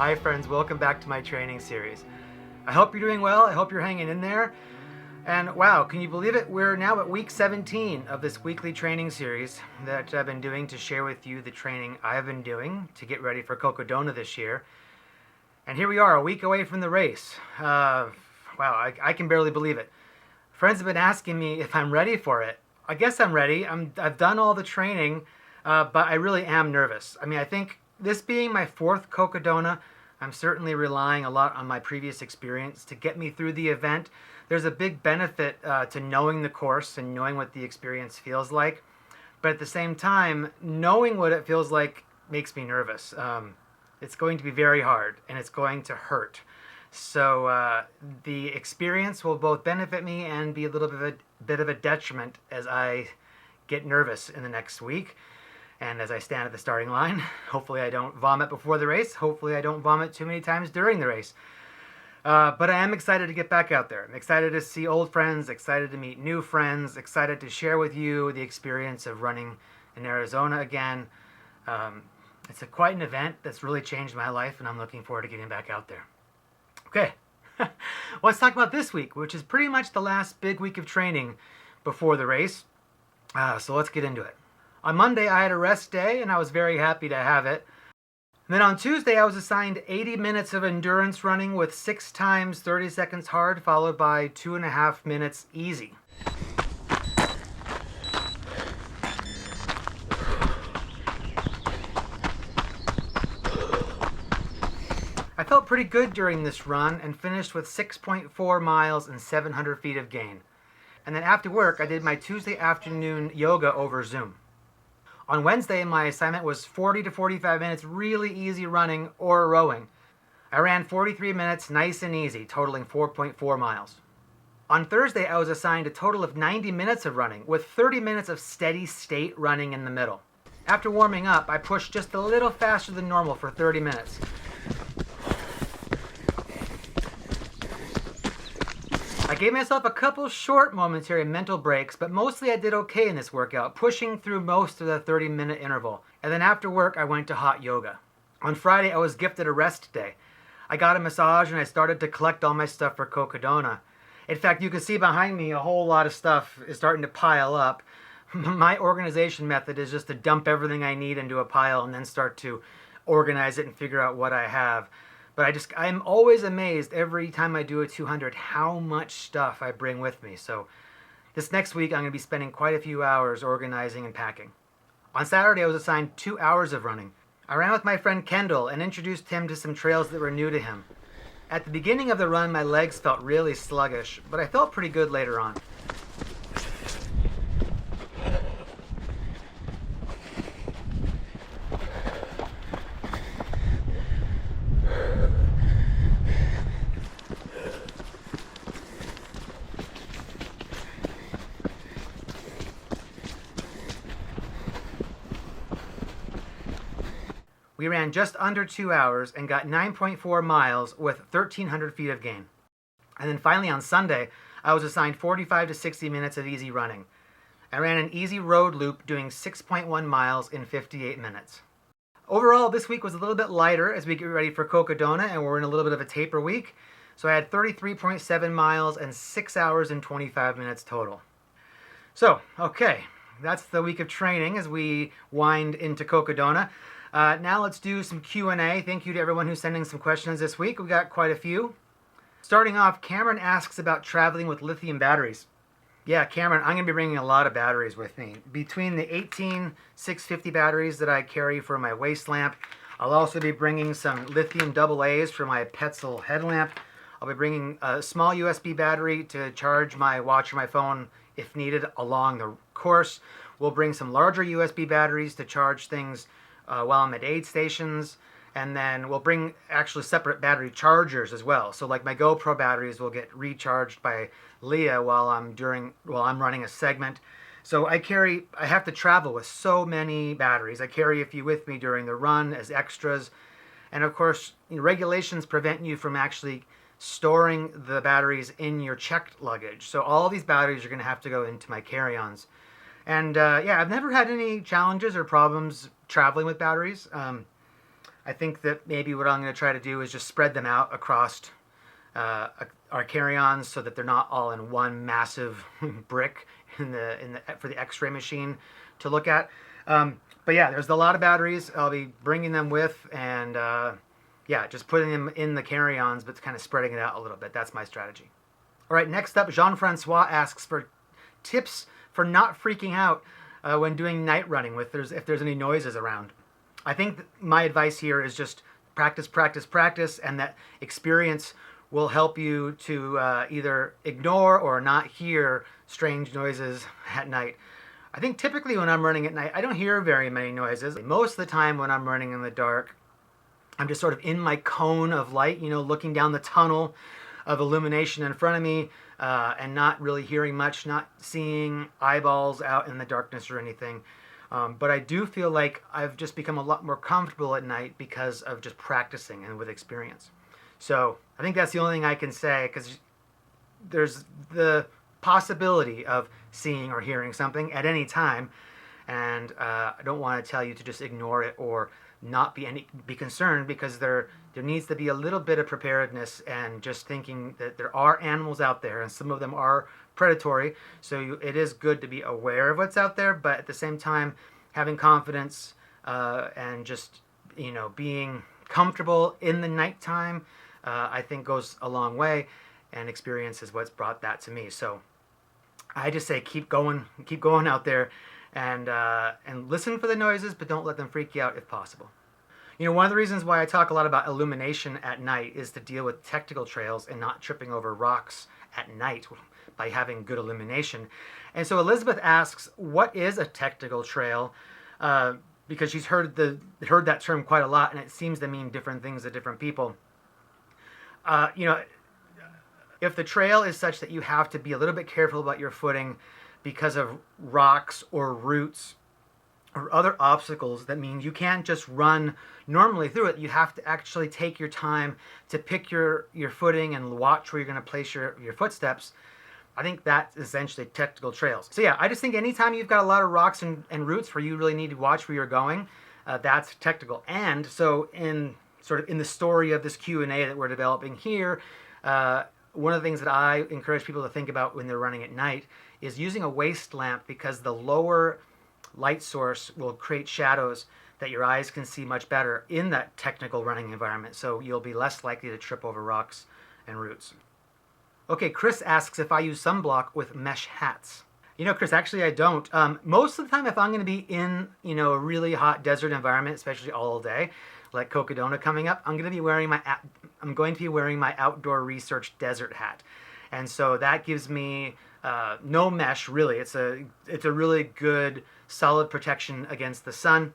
Hi friends, welcome back to my training series. I hope you're doing well, I hope you're hanging in there. And wow, can you believe it? We're now at week 17 of this weekly training series that I've been doing to share with you the training I've been doing to get ready for Cocodona this year. And here we are, a week away from the race. Wow, I can barely believe it. Friends have been asking me if I'm ready for it. I guess I'm ready. I've done all the training, but I really am nervous. I think this being my fourth Cocodona, I'm certainly relying a lot on my previous experience to get me through the event. There's a big benefit to knowing the course and knowing what the experience feels like. But at the same time, knowing what it feels like makes me nervous. It's going to be very hard and it's going to hurt. So the experience will both benefit me and be a little bit of a detriment as I get nervous in the next week. And as I stand at the starting line, hopefully I don't vomit before the race. Hopefully I don't vomit too many times during the race. But I am excited to get back out there. I'm excited to see old friends, excited to meet new friends, excited to share with you the experience of running in Arizona again. It's quite an event that's really changed my life, and I'm looking forward to getting back out there. Okay, let's talk about this week, which is pretty much the last big week of training before the race. So let's get into it. On Monday, I had a rest day, and I was very happy to have it. And then on Tuesday, I was assigned 80 minutes of endurance running with 6 times 30 seconds hard, followed by 2.5 minutes easy. I felt pretty good during this run and finished with 6.4 miles and 700 feet of gain. And then after work, I did my Tuesday afternoon yoga over Zoom. On Wednesday, my assignment was 40 to 45 minutes really easy running or rowing. I ran 43 minutes nice and easy, totaling 4.4 miles. On Thursday, I was assigned a total of 90 minutes of running, with 30 minutes of steady state running in the middle. After warming up, I pushed just a little faster than normal for 30 minutes. I gave myself a couple short momentary mental breaks, but mostly I did okay in this workout, pushing through most of the 30-minute interval. And then after work, I went to hot yoga. On Friday, I was gifted a rest day. I got a massage and I started to collect all my stuff for Cocodona. In fact, you can see behind me a whole lot of stuff is starting to pile up. My organization method is just to dump everything I need into a pile and then start to organize it and figure out what I have. But I'm always amazed every time I do a 200 how much stuff I bring with me. So this next week I'm going to be spending quite a few hours organizing and packing. On Saturday I was assigned 2 hours of running. I ran with my friend Kendall and introduced him to some trails that were new to him. At the beginning of the run my legs felt really sluggish, but I felt pretty good later on. We ran just under 2 hours and got 9.4 miles with 1,300 feet of gain. And then finally on Sunday, I was assigned 45 to 60 minutes of easy running. I ran an easy road loop doing 6.1 miles in 58 minutes. Overall, this week was a little bit lighter as we get ready for Cocodona, and we're in a little bit of a taper week. So I had 33.7 miles and 6 hours and 25 minutes total. So, okay, that's the week of training as we wind into Cocodona. Now let's do some Q&A. Thank you to everyone who's sending some questions this week. We got quite a few. Starting off, Cameron asks about traveling with lithium batteries. Yeah, Cameron, I'm going to be bringing a lot of batteries with me. Between the 18650 batteries that I carry for my waist lamp, I'll also be bringing some lithium AA's for my Petzl headlamp. I'll be bringing a small USB battery to charge my watch or my phone if needed along the course. We'll bring some larger USB batteries to charge things while I'm at aid stations, and then we'll bring actually separate battery chargers as well. So like my GoPro batteries will get recharged by Leah while I'm running a segment. So I have to travel with so many batteries. I carry a few with me during the run as extras, and of course regulations prevent you from actually storing the batteries in your checked luggage. So all these batteries are going to have to go into my carry-ons. And yeah, I've never had any challenges or problems traveling with batteries. I think that maybe what I'm going to try to do is just spread them out across our carry-ons so that they're not all in one massive brick for the X-ray machine to look at. But yeah, there's a lot of batteries. I'll be bringing them with, and yeah, just putting them in the carry-ons, but kind of spreading it out a little bit. That's my strategy. All right, next up, Jean-Francois asks for tips for not freaking out when doing night running if there's any noises around. I think my advice here is just practice, practice, practice, and that experience will help you to either ignore or not hear strange noises at night. I think typically when I'm running at night, I don't hear very many noises. Most of the time when I'm running in the dark, I'm just sort of in my cone of light, looking down the tunnel of illumination in front of me, and not really hearing much, not seeing eyeballs out in the darkness or anything. But I do feel like I've just become a lot more comfortable at night because of just practicing and with experience. So I think that's the only thing I can say, because there's the possibility of seeing or hearing something at any time, and I don't want to tell you to just ignore it or not be concerned, because there needs to be a little bit of preparedness and just thinking that there are animals out there, and some of them are predatory, so it is good to be aware of what's out there, but at the same time having confidence and just being comfortable in the nighttime, I think goes a long way, and experience is what's brought that to me. So I just say keep going out there, and listen for the noises, but don't let them freak you out if possible. One of the reasons why I talk a lot about illumination at night is to deal with technical trails and not tripping over rocks at night by having good illumination. And so Elizabeth asks, what is a technical trail? Because she's heard that term quite a lot, and it seems to mean different things to different people. If the trail is such that you have to be a little bit careful about your footing because of rocks or roots or other obstacles, that means you can't just run normally through it. You have to actually take your time to pick your footing and watch where you're going to place your footsteps. I think that's essentially technical trails. So yeah, I just think anytime you've got a lot of rocks and roots where you really need to watch where you're going, that's technical. And so in the story of this Q&A that we're developing here, one of the things that I encourage people to think about when they're running at night is using a waist lamp, because the lower light source will create shadows that your eyes can see much better in that technical running environment. So you'll be less likely to trip over rocks and roots. Okay, Chris asks if I use sunblock with mesh hats. Chris, actually I don't. Most of the time, if I'm going to be in, a really hot desert environment, especially all day, like Cocodona coming up, I'm going to be wearing my outdoor research desert hat. And so that gives me no mesh, really. It's a really good, solid protection against the sun.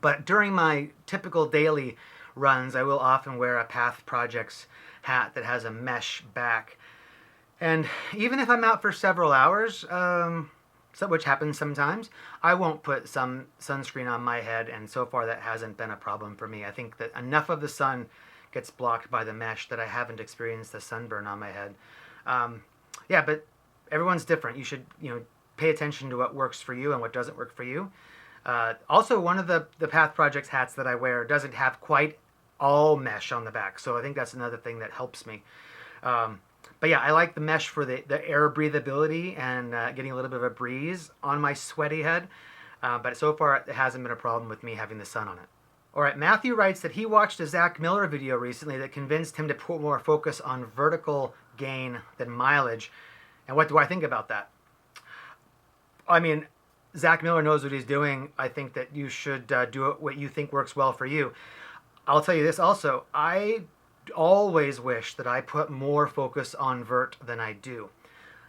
But during my typical daily runs, I will often wear a Path Projects hat that has a mesh back. And even if I'm out for several hours, which happens sometimes, I won't put some sunscreen on my head, and so far that hasn't been a problem for me. I think that enough of the sun gets blocked by the mesh that I haven't experienced a sunburn on my head. Yeah, but everyone's different. You should pay attention to what works for you and what doesn't work for you. Also, one of the Path Projects hats that I wear doesn't have quite all mesh on the back, so I think that's another thing that helps me. But yeah, I like the mesh for the air breathability and getting a little bit of a breeze on my sweaty head. But so far, it hasn't been a problem with me having the sun on it. All right, Matthew writes that he watched a Zach Miller video recently that convinced him to put more focus on vertical gain than mileage. And what do I think about that? I mean, Zach Miller knows what he's doing. I think that you should do what you think works well for you. I'll tell you this also. I always wish that I put more focus on vert than I do.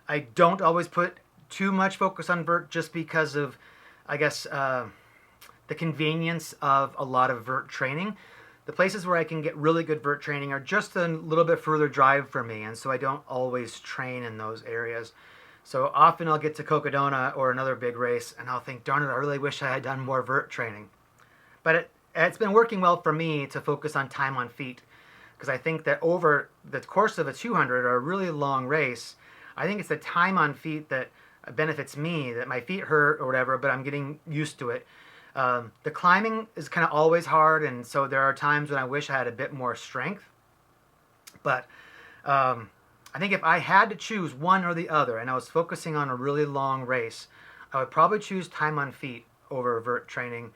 I don't always put too much focus on vert just because of, I guess, the convenience of a lot of vert training. The places where I can get really good vert training are just a little bit further drive for me, and so I don't always train in those areas. So often I'll get to Cocodona or another big race, and I'll think, darn it, I really wish I had done more vert training. But it's been working well for me to focus on time on feet, because I think that over the course of a 200 or a really long race, I think it's the time on feet that benefits me, that my feet hurt or whatever, but I'm getting used to it. The climbing is kind of always hard, and so there are times when I wish I had a bit more strength. But I think if I had to choose one or the other, and I was focusing on a really long race, I would probably choose time on feet over vert training,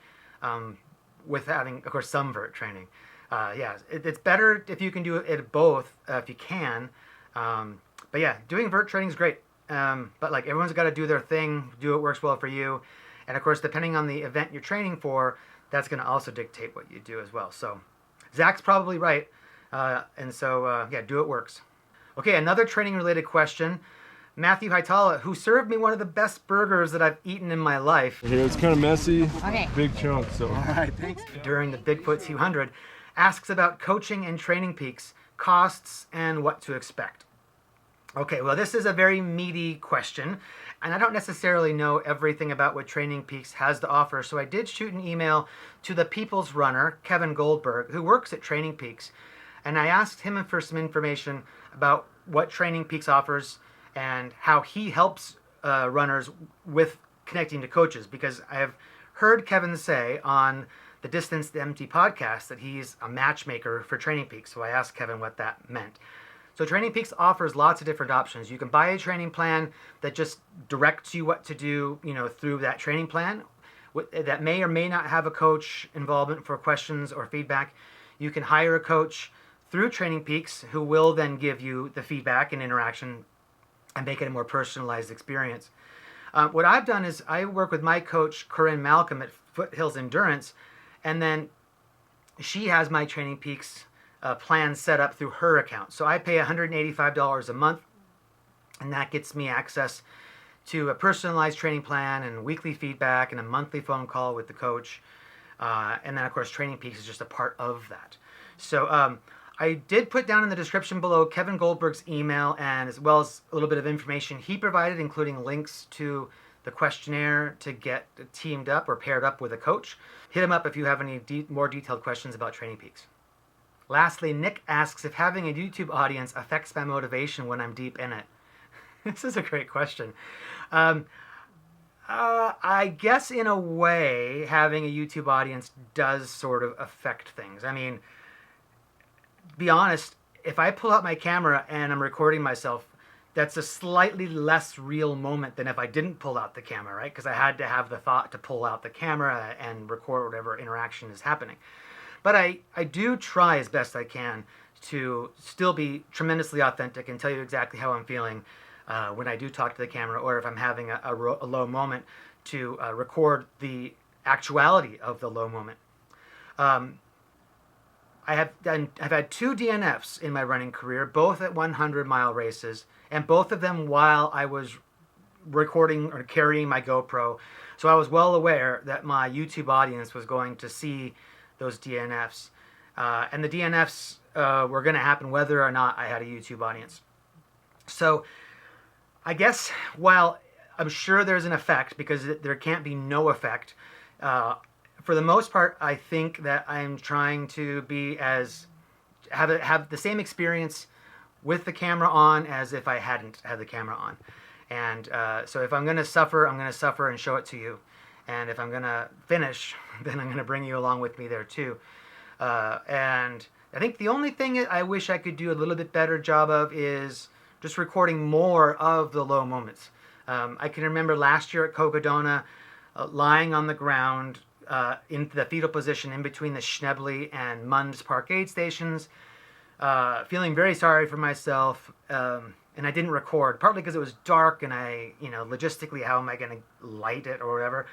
with having, of course, some vert training. Yeah, it's better if you can do it both, if you can. But yeah, doing vert training is great. But like, everyone's got to do their thing, do what works well for you. And of course, depending on the event you're training for, that's going to also dictate what you do as well. So Zach's probably right. And so, yeah, do what works. Okay, another training related question. Matthew Haitala, who served me one of the best burgers that I've eaten in my life. Here, it's kind of messy. Okay. Big chunk, so. All right, thanks. During the Bigfoot 200, asks about coaching and TrainingPeaks, costs, and what to expect. Okay, well, this is a very meaty question, and I don't necessarily know everything about what TrainingPeaks has to offer, so I did shoot an email to the people's runner, Kevin Goldberg, who works at TrainingPeaks, and I asked him for some information about what TrainingPeaks offers and how he helps runners with connecting to coaches, because I have heard Kevin say on the Distance to Empty podcast that he's a matchmaker for TrainingPeaks, so I asked Kevin what that meant. So TrainingPeaks offers lots of different options. You can buy a training plan that just directs you what to do, through that training plan, that may or may not have a coach involvement for questions or feedback. You can hire a coach through TrainingPeaks who will then give you the feedback and interaction and make it a more personalized experience. What I've done is I work with my coach, Corinne Malcolm, at Foothills Endurance, and then she has my TrainingPeaks plan set up through her account. So I pay $185 a month, and that gets me access to a personalized training plan and weekly feedback and a monthly phone call with the coach. And then, of course, TrainingPeaks is just a part of that. So I did put down in the description below Kevin Goldberg's email, and as well as a little bit of information he provided, including links to the questionnaire to get teamed up or paired up with a coach. Hit him up if you have any more detailed questions about TrainingPeaks. Lastly, Nick asks if having a YouTube audience affects my motivation when I'm deep in it. This is a great question. I guess in a way, having a YouTube audience does sort of affect things. I mean, be honest, if I pull out my camera and I'm recording myself, that's a slightly less real moment than if I didn't pull out the camera, right? Because I had to have the thought to pull out the camera and record whatever interaction is happening. But I do try as best I can to still be tremendously authentic and tell you exactly how I'm feeling when I do talk to the camera, or if I'm having a low moment, to record the actuality of the low moment. I've had 2 DNFs in my running career, both at 100-mile races, and both of them while I was recording or carrying my GoPro. So I was well aware that my YouTube audience was going to see those DNFs. And the DNFs were going to happen whether or not I had a YouTube audience. So I guess while I'm sure there's an effect, because there can't be no effect, for the most part, I think that I'm trying to be have the same experience with the camera on as if I hadn't had the camera on. And so if I'm going to suffer, I'm going to suffer and show it to you. And if I'm going to finish, then I'm going to bring you along with me there too. And I think the only thing I wish I could do a little bit better job of is just recording more of the low moments. I can remember last year at Cocodona, lying on the ground in the fetal position in between the Schnebly and Munds Park aid stations, feeling very sorry for myself, and I didn't record, partly because it was dark and logistically, how am I going to light it or whatever.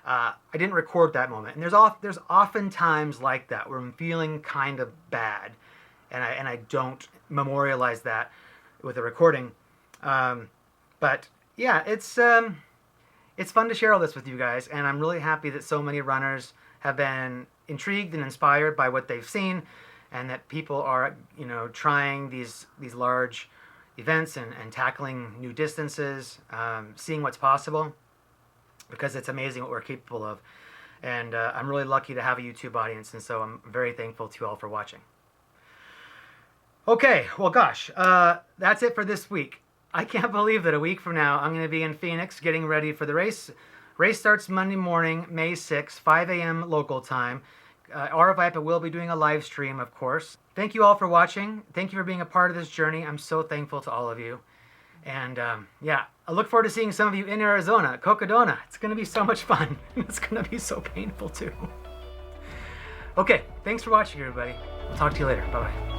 I didn't record that moment, and there's often times like that where I'm feeling kind of bad, and I don't memorialize that with a recording. But yeah, it's fun to share all this with you guys, and I'm really happy that so many runners have been intrigued and inspired by what they've seen, and that people are trying these large events and tackling new distances, seeing what's possible, because it's amazing what we're capable of. And I'm really lucky to have a YouTube audience, and so I'm very thankful to you all for watching. Okay, well gosh, that's it for this week. I can't believe that a week from now I'm going to be in Phoenix getting ready for the race Race starts Monday morning, May 6th, 5 a.m. local time. RFIPA will be doing a live stream, of course. Thank you all for watching. Thank you for being a part of this journey. I'm so thankful to all of you. And yeah, I look forward to seeing some of you in Arizona, Cocodona. It's going to be so much fun. It's going to be so painful too. Okay, thanks for watching, everybody. I'll talk to you later. Bye-bye.